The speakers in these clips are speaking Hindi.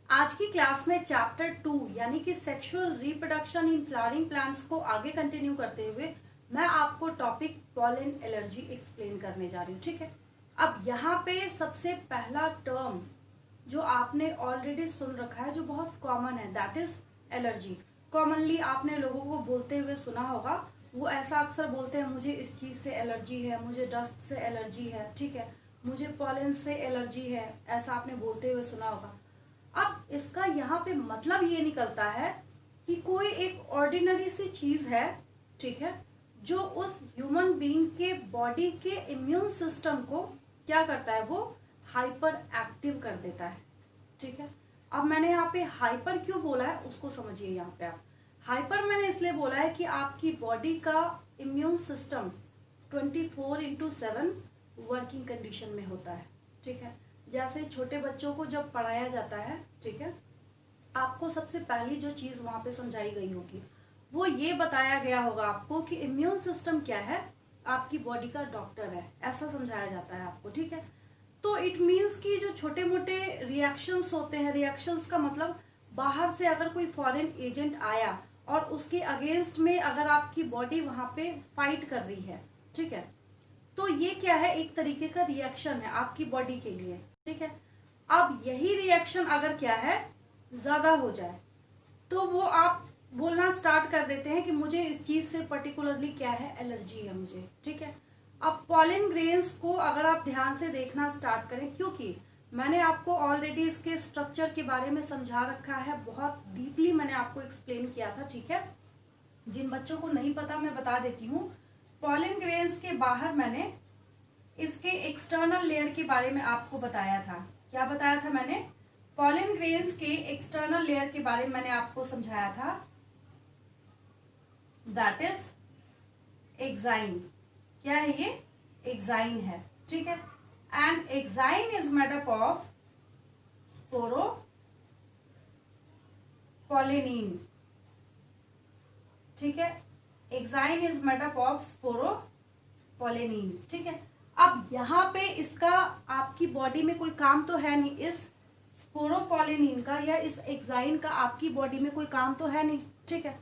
आज की क्लास में चैप्टर 2 यानी कि sexual reproduction in flowering plants को आगे कंटिन्यू करते हुए मैं आपको टॉपिक पॉलन एलर्जी एक्सप्लेन करने जा रही हूँ। ठीक है, अब यहाँ पे सबसे पहला टर्म जो आपने ऑलरेडी सुन रखा है, जो बहुत कॉमन है, दैट इज एलर्जी। कॉमनली आपने लोगों को बोलते हुए सुना होगा, वो ऐसा अक्सर बोलते हैं, मुझे इस चीज से एलर्जी है, मुझे डस्ट से एलर्जी है, ठीक है, मुझे पॉलन से एलर्जी है, ऐसा आपने बोलते हुए सुना होगा। अब इसका यहाँ पे मतलब ये निकलता है कि कोई एक ऑर्डिनरी सी चीज है, ठीक है, जो उस ह्यूमन बीइंग के बॉडी के इम्यून सिस्टम को क्या करता है, वो हाइपर एक्टिव कर देता है। ठीक है, अब मैंने यहाँ पे हाइपर क्यों बोला है उसको समझिए। यहाँ पे आप हाइपर मैंने इसलिए बोला है कि आपकी बॉडी का इम्यून सिस्टम 24/7 वर्किंग कंडीशन में होता है। ठीक है, जैसे छोटे बच्चों को जब पढ़ाया जाता है, ठीक है, आपको सबसे पहली जो चीज वहां पे समझाई गई होगी वो ये बताया गया होगा आपको कि इम्यून सिस्टम क्या है, आपकी बॉडी का डॉक्टर है, ऐसा समझाया जाता है आपको। ठीक है, तो इट मीन्स कि जो छोटे मोटे रिएक्शंस होते हैं, रिएक्शंस का मतलब बाहर से अगर कोई फॉरेन एजेंट आया और उसके अगेंस्ट में अगर आपकी बॉडी वहां पे फाइट कर रही है, ठीक है, तो ये क्या है, एक तरीके का रिएक्शन है आपकी बॉडी के लिए। ठीक है, अब यही रिएक्शन अगर क्या है, ज्यादा हो जाए तो वो आप बोलना स्टार्ट कर देते हैं कि मुझे इस चीज से पर्टिकुलरली क्या है, एलर्जी है मुझे। ठीक है, अब पॉलन ग्रेन्स को अगर आप ध्यान से देखना स्टार्ट करें, क्योंकि मैंने आपको ऑलरेडी इसके स्ट्रक्चर के बारे में समझा रखा है, बहुत डीपली मैंने आपको एक्सप्लेन किया था। ठीक है, जिन बच्चों को नहीं पता मैं बता देती हूँ। पॉलन ग्रेन्स के बाहर मैंने इसके एक्सटर्नल लेयर के बारे में आपको बताया था। क्या बताया था मैंने? पॉलन ग्रेन्स के एक्सटर्नल लेयर के बारे में मैंने आपको समझाया था, दैट इज एक्साइन। क्या है ये? एक्साइन है। ठीक है, and exine is made up of sporopollenin. ठीक है, exine is made up of sporopollenin. ठीक है, अब यहाँ पे इसका आपकी बॉडी में कोई काम तो है नहीं, इस स्पोरोपोलिनिन का या इस एक्साइन का आपकी बॉडी में कोई काम तो है नहीं। ठीक है,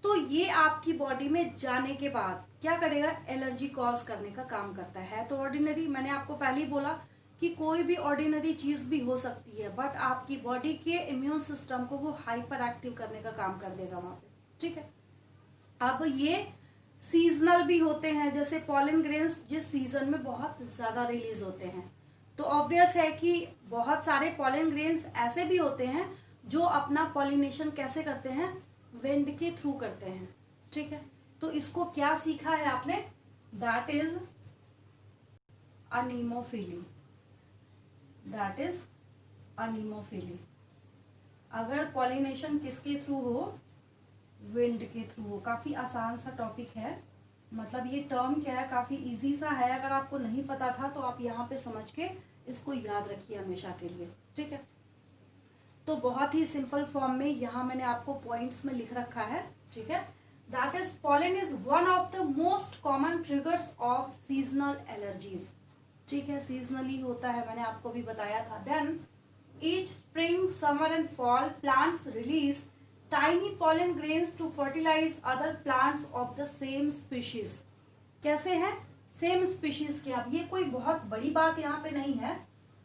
तो ये आपकी बॉडी में जाने के बाद क्या करेगा, एलर्जी कॉज करने का काम करता है। तो ऑर्डिनरी, मैंने आपको पहले ही बोला कि कोई भी ऑर्डिनरी चीज भी हो सकती है, बट आपकी बॉडी के इम्यून सिस्टम को वो हाइपर एक्टिव करने का काम कर देगा वहां पे। ठीक है, अब ये सीजनल भी होते हैं, जैसे पॉलन ग्रेन्स जिस सीजन में बहुत ज्यादा रिलीज होते हैं, तो ऑब्वियस है कि बहुत सारे पॉलन ग्रेन्स ऐसे भी होते हैं जो अपना पॉलिनेशन कैसे करते हैं, विंड के थ्रू करते हैं। ठीक है, तो इसको क्या सीखा है आपने, that is anemophily. That is anemophily. अगर पॉलिनेशन किसके थ्रू हो, विंड के थ्रू हो। काफी आसान सा टॉपिक है, मतलब ये टर्म क्या है, काफी इजी सा है। अगर आपको नहीं पता था तो आप यहाँ पे समझ के इसको याद रखिए हमेशा के लिए। ठीक है, तो बहुत ही सिंपल फॉर्म में यहाँ मैंने आपको पॉइंट्स में लिख रखा है। ठीक है, that is pollen is one of the most common triggers of seasonal allergies. ठीक है, सीजनली होता है, मैंने आपको भी बताया था। Then each spring, summer and fall plants release tiny pollen grains to fertilize other plants of the same species। कैसे हैं? सेम स्पीशीज के। अब ये कोई बहुत बड़ी बात यहाँ पे नहीं है।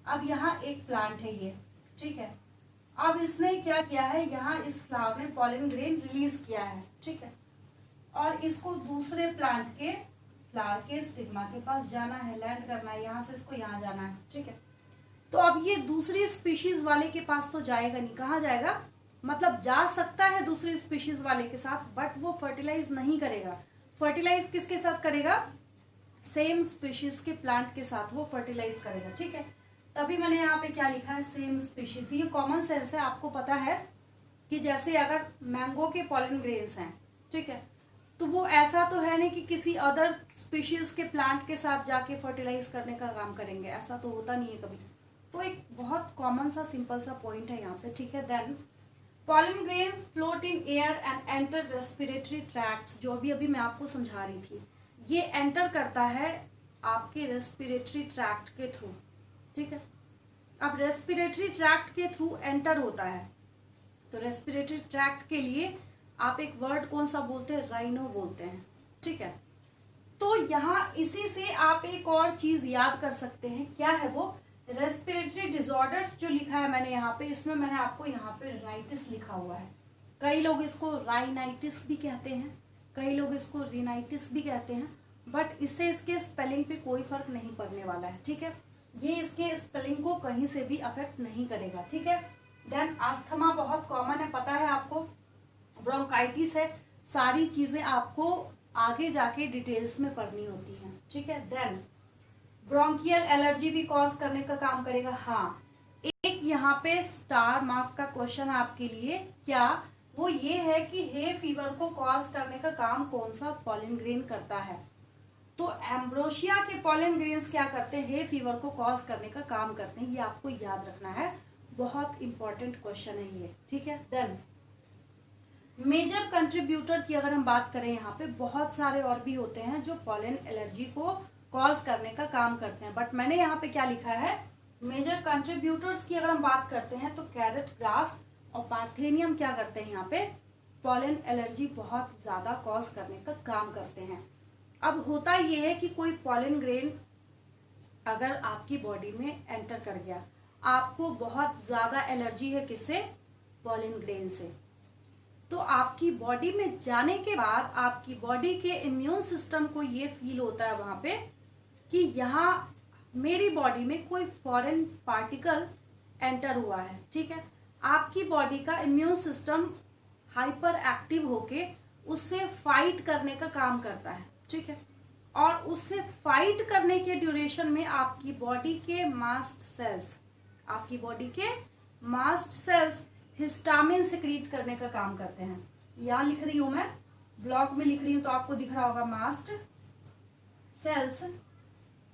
अब यहाँ एक प्लांट है ये, ठीक है, अब इसने क्या किया है, यहाँ इस फ्लावर ने पॉलन ग्रेन रिलीज किया है। ठीक है, और इसको दूसरे प्लांट के फ्लावर के स्टिग्मा के पास जाना है, लैंड करना है, यहाँ से इसको यहाँ जाना है। ठीक है, तो अब ये दूसरी स्पीशीज वाले के पास तो जाएगा नहीं। कहाँ जाएगा, मतलब जा सकता है दूसरी स्पीशीज वाले के साथ, बट वो फर्टिलाइज नहीं करेगा। फर्टिलाइज किसके साथ करेगा, सेम स्पीशीज के प्लांट के साथ वो फर्टिलाइज करेगा। ठीक है, तभी मैंने यहाँ पे क्या लिखा है, सेम स्पीशीज। ये कॉमन सेंस है, आपको पता है कि जैसे अगर मैंगो के पॉलन ग्रेन्स हैं, ठीक है, तो वो ऐसा तो है नहीं कि किसी अदर स्पीशीज के प्लांट के साथ जाके फर्टिलाइज करने का काम करेंगे, ऐसा तो होता नहीं है कभी। तो एक बहुत कॉमन सा सिंपल सा पॉइंट है यहाँ पे। ठीक है, then pollen grains float in air and enter respiratory tracts। जो अभी मैं आपको समझा रही थी, ये एंटर करता है आपके रेस्पिरेटरी ट्रैक्ट के थ्रू। ठीक है, अब रेस्पिरेटरी ट्रैक्ट के थ्रू एंटर होता है, तो रेस्पिरेटरी ट्रैक्ट के लिए आप एक वर्ड कौन सा बोलते हैं, राइनो बोलते हैं, ठीक है। तो यहाँ इसी से आप एक और चीज याद कर सकते हैं, क्या है वो, रेस्पिरेटरी डिसऑर्डर्स जो लिखा है मैंने यहाँ पे, इसमें मैंने आपको यहाँ पे राइटिस लिखा हुआ है। कई लोग इसको राइनाइटिस भी कहते हैं, कई लोग इसको रिनाइटिस भी कहते हैं, बट इससे इसके स्पेलिंग पे कोई फर्क नहीं पड़ने वाला है, ठीक है। ये इसके स्पेलिंग को कहीं से भी अफेक्ट नहीं करेगा, ठीक है। देन अस्थमा बहुत कॉमन है, पता है आपको, ब्रोंकाइटिस है, सारी चीजें आपको आगे जाके डिटेल्स में पढ़नी होती हैं, ठीक है। देन ब्रोंकियल एलर्जी भी कॉज करने का काम करेगा। हाँ, एक यहाँ पे स्टार मार्क का क्वेश्चन आपके लिए, क्या वो ये है कि हे फीवर को कॉज करने का काम कौन सा पॉलन ग्रेन करता है। तो एम्ब्रोशिया के पॉलन ग्रेन्स क्या करते हैं, हे फीवर को कॉज करने का काम करते हैं, ये आपको याद रखना है, बहुत इंपॉर्टेंट क्वेश्चन है ये, ठीक है। देन मेजर कंट्रीब्यूटर की अगर हम बात करें, यहाँ पे बहुत सारे और भी होते हैं जो पॉलन एलर्जी को कॉज करने का काम करते हैं, बट मैंने यहाँ पे क्या लिखा है, मेजर कंट्रीब्यूटर्स की अगर हम बात करते हैं तो कैरेट ग्रास और पार्थेनियम क्या करते हैं, यहाँ पे पॉलन एलर्जी बहुत ज्यादा कॉज करने का काम करते हैं। अब होता ये है कि कोई पॉलन ग्रेन अगर आपकी बॉडी में एंटर कर गया, आपको बहुत ज्यादा एलर्जी है किससे, पॉलन ग्रेन से, तो आपकी बॉडी में जाने के बाद आपकी बॉडी के इम्यून सिस्टम को ये फील होता है वहां पे कि यहाँ मेरी बॉडी में कोई फॉरेन पार्टिकल एंटर हुआ है, ठीक है। आपकी बॉडी का इम्यून सिस्टम हाइपर एक्टिव होके उससे फाइट करने का काम करता है, ठीक है। और उससे फाइट करने के ड्यूरेशन में आपकी बॉडी के मास्ट सेल्स हिस्टामिन सिक्रीट करने का काम करते हैं। यहाँ लिख रही हूं मैं, ब्लॉक में लिख रही हूं तो आपको दिख रहा होगा, मास्ट सेल्स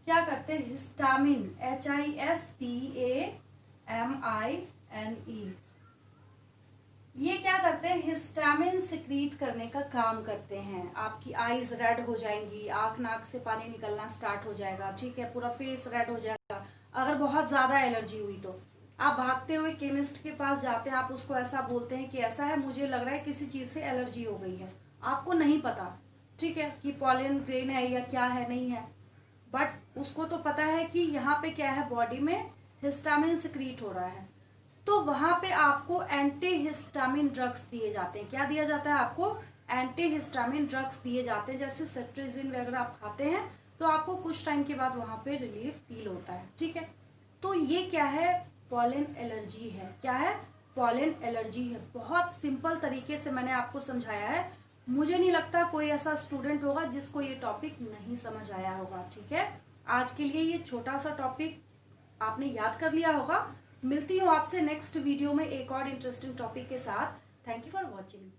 क्या करते हैं, हिस्टामिन, HISTAMINE, ये क्या करते हैं, हिस्टामिन सिक्रीट करने का काम करते हैं। आपकी आईज रेड हो जाएंगी, आंख नाक से पानी निकलना स्टार्ट हो जाएगा, ठीक है, पूरा फेस रेड हो जाएगा अगर बहुत ज्यादा एलर्जी हुई तो। आप भागते हुए केमिस्ट के पास जाते हैं, आप उसको ऐसा बोलते हैं कि ऐसा है, मुझे लग रहा है किसी चीज से एलर्जी हो गई है, आपको नहीं पता, ठीक है, कि पॉलन ग्रेन है या क्या है, नहीं है, बट उसको तो पता है कि यहाँ पे क्या है, बॉडी में हिस्टामिन सिक्रीट हो रहा है, तो वहां पे आपको एंटी हिस्टामिन ड्रग्स दिए जाते हैं। क्या दिया जाता है आपको, एंटी हिस्टामिन ड्रग्स दिए जाते हैं, जैसे सेट्रिजिन वगैरह आप खाते हैं तो आपको कुछ टाइम के बाद वहां पे रिलीफ फील होता है, ठीक है। तो ये क्या है, पॉलन एलर्जी है। क्या है, पॉलन एलर्जी है। बहुत सिंपल तरीके से मैंने आपको समझाया है, मुझे नहीं लगता कोई ऐसा स्टूडेंट होगा जिसको ये टॉपिक नहीं समझ आया होगा, ठीक है। आज के लिए ये छोटा सा टॉपिक आपने याद कर लिया होगा। मिलती हूँ आपसे नेक्स्ट वीडियो में एक और इंटरेस्टिंग टॉपिक के साथ। Thank you for watching.